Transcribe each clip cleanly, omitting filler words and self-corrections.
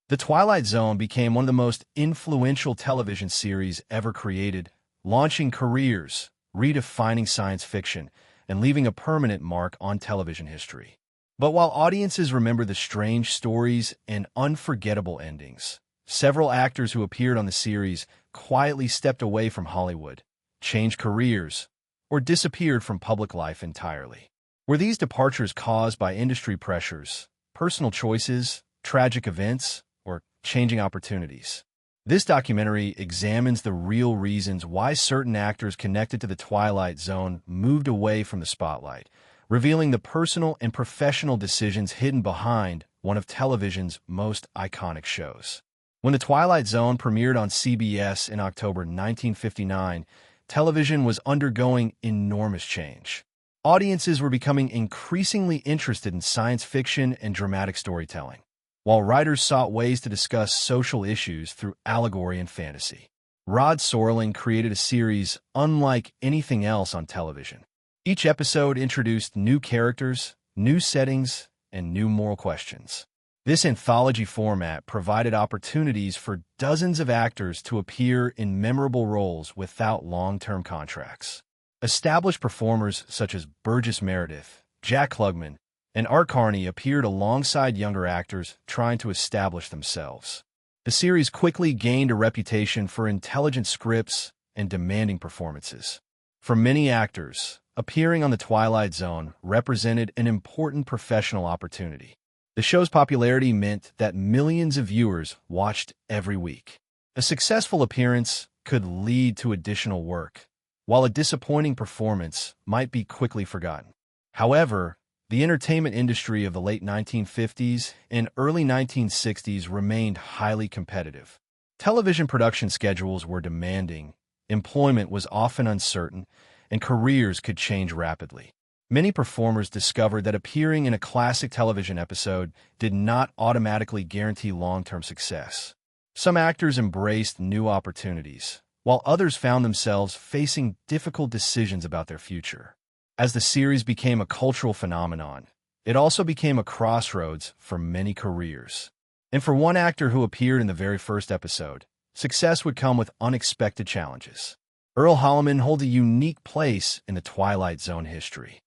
The Twilight Zone became one of the most influential television series ever created, launching careers, redefining science fiction, and leaving a permanent mark on television history. But while audiences remember the strange stories and unforgettable endings, several actors who appeared on the series quietly stepped away from Hollywood, changed careers, or disappeared from public life entirely. Were these departures caused by industry pressures, personal choices, tragic events, or changing opportunities? This documentary examines the real reasons why certain actors connected to the Twilight Zone moved away from the spotlight, revealing the personal and professional decisions hidden behind one of television's most iconic shows. When The Twilight Zone premiered on CBS in October 1959, television was undergoing enormous change. Audiences were becoming increasingly interested in science fiction and dramatic storytelling, while writers sought ways to discuss social issues through allegory and fantasy. Rod Serling created a series unlike anything else on television. Each episode introduced new characters, new settings, and new moral questions. This anthology format provided opportunities for dozens of actors to appear in memorable roles without long-term contracts. Established performers such as Burgess Meredith, Jack Klugman, and Art Carney appeared alongside younger actors trying to establish themselves. The series quickly gained a reputation for intelligent scripts and demanding performances. For many actors, appearing on The Twilight Zone represented an important professional opportunity. The show's popularity meant that millions of viewers watched every week. A successful appearance could lead to additional work, while a disappointing performance might be quickly forgotten. However, the entertainment industry of the late 1950s and early 1960s remained highly competitive. Television production schedules were demanding, employment was often uncertain, and careers could change rapidly. Many performers discovered that appearing in a classic television episode did not automatically guarantee long-term success. Some actors embraced new opportunities, while others found themselves facing difficult decisions about their future. As the series became a cultural phenomenon, it also became a crossroads for many careers. And for one actor who appeared in the very first episode, success would come with unexpected challenges. Earl Holliman holds a unique place in the Twilight Zone history.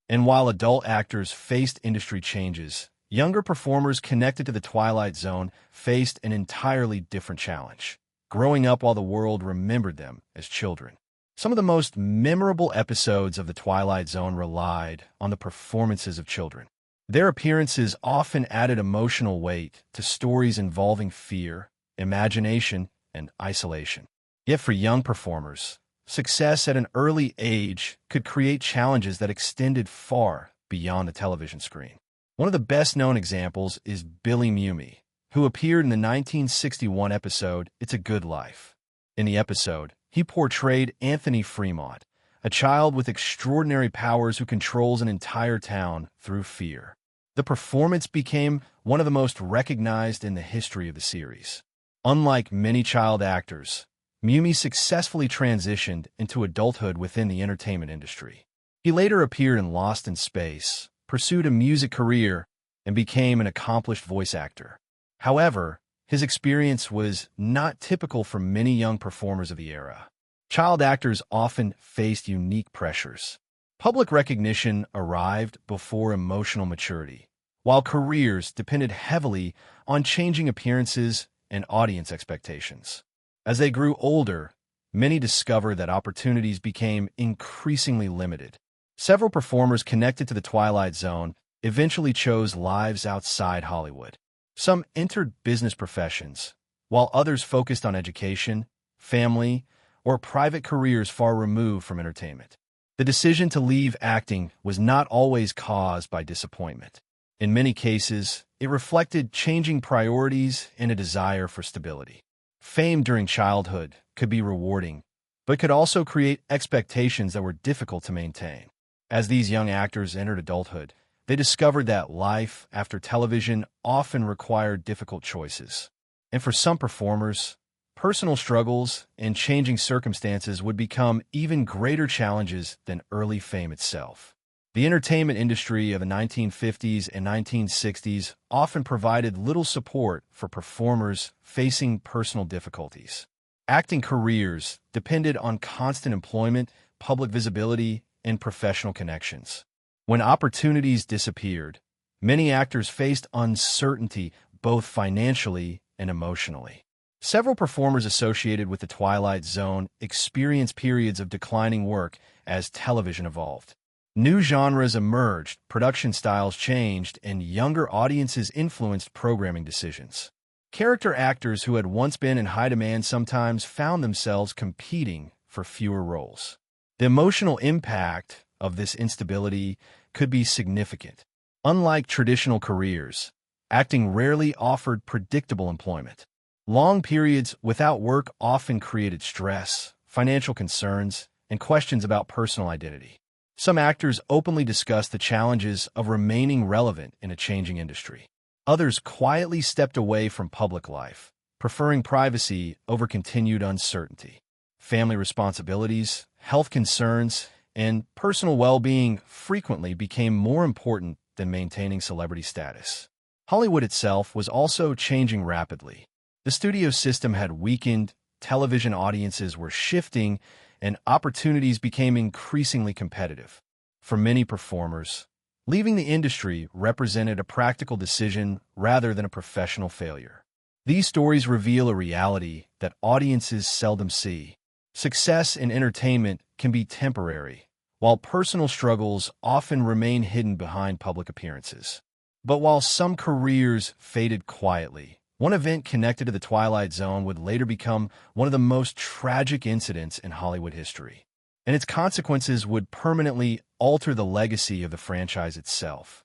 And while adult actors faced industry changes, younger performers connected to the Twilight Zone faced an entirely different challenge, growing up while the world remembered them as children. Some of the most memorable episodes of The Twilight Zone relied on the performances of children. Their appearances often added emotional weight to stories involving fear, imagination, and isolation. Yet for young performers, success at an early age could create challenges that extended far beyond the television screen. One of the best-known examples is Billy Mumy, who appeared in the 1961 episode It's a Good Life. In the episode, he portrayed Anthony Fremont, a child with extraordinary powers who controls an entire town through fear. The performance became one of the most recognized in the history of the series. Unlike many child actors, Mumy successfully transitioned into adulthood within the entertainment industry. He later appeared in Lost in Space, pursued a music career, and became an accomplished voice actor. However, his experience was not typical for many young performers of the era. Child actors often faced unique pressures. Public recognition arrived before emotional maturity, while careers depended heavily on changing appearances and audience expectations. As they grew older, many discovered that opportunities became increasingly limited. Several performers connected to the Twilight Zone eventually chose lives outside Hollywood. Some entered business professions, while others focused on education, family, or private careers far removed from entertainment. The decision to leave acting was not always caused by disappointment. In many cases, it reflected changing priorities and a desire for stability. Fame during childhood could be rewarding, but could also create expectations that were difficult to maintain. As these young actors entered adulthood, they discovered that life after television often required difficult choices. And for some performers, personal struggles and changing circumstances would become even greater challenges than early fame itself. The entertainment industry of the 1950s and 1960s often provided little support for performers facing personal difficulties. Acting careers depended on constant employment, public visibility, and professional connections. When opportunities disappeared, many actors faced uncertainty both financially and emotionally. Several performers associated with the Twilight Zone experienced periods of declining work as television evolved. New genres emerged, production styles changed, and younger audiences influenced programming decisions. Character actors who had once been in high demand sometimes found themselves competing for fewer roles. The emotional impact of this instability could be significant. Unlike traditional careers, acting rarely offered predictable employment. Long periods without work often created stress, financial concerns, and questions about personal identity. Some actors openly discussed the challenges of remaining relevant in a changing industry. Others quietly stepped away from public life, preferring privacy over continued uncertainty. Family responsibilities, health concerns, and personal well-being frequently became more important than maintaining celebrity status. Hollywood itself was also changing rapidly. The studio system had weakened, television audiences were shifting, and opportunities became increasingly competitive. For many performers, leaving the industry represented a practical decision rather than a professional failure. These stories reveal a reality that audiences seldom see. Success in entertainment can be temporary, while personal struggles often remain hidden behind public appearances. But while some careers faded quietly, one event connected to the Twilight Zone would later become one of the most tragic incidents in Hollywood history, and its consequences would permanently alter the legacy of the franchise itself.